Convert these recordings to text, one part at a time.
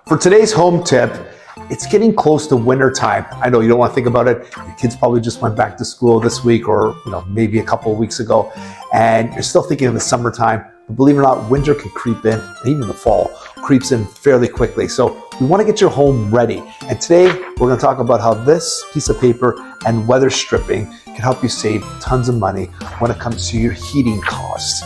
For today's home tip, it's getting close to winter time. I know you don't want to think about it. Your kids probably just went back to school this week or maybe a couple of weeks ago, and you're still thinking of the summertime. But believe it or not, winter can creep in, and even the fall creeps in fairly quickly. So we want to get your home ready. And today we're going to talk about how this piece of paper and weather stripping can help you save tons of money when it comes to your heating costs.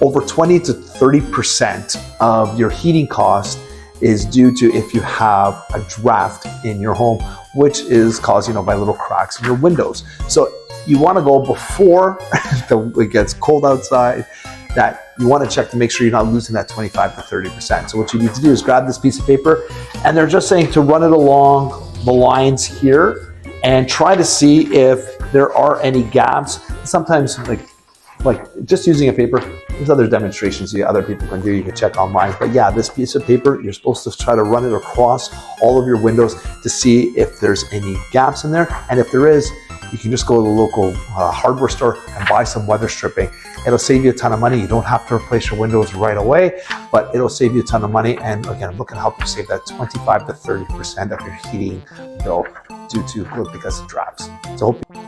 Over 20 to 30% of your heating cost is due to if you have a draft in your home, which is caused by little cracks in your windows. So you want to go before it gets cold outside, that you want to check to make sure you're not losing that 25 to 30%. So what you need to do is grab this piece of paper, and they're just saying to run it along the lines here and try to see if there are any gaps. Sometimes like just using a paper, there's other demonstrations that other people can do, you can check online. But yeah, this piece of paper, you're supposed to try to run it across all of your windows to see if there's any gaps in there. And if there is, you can just go to the local hardware store and buy some weather stripping. It'll save you a ton of money. You don't have to replace your windows right away, but it'll save you a ton of money. And again, look at help you save that 25 to 30% of your heating bill due to because of drafts. So hope you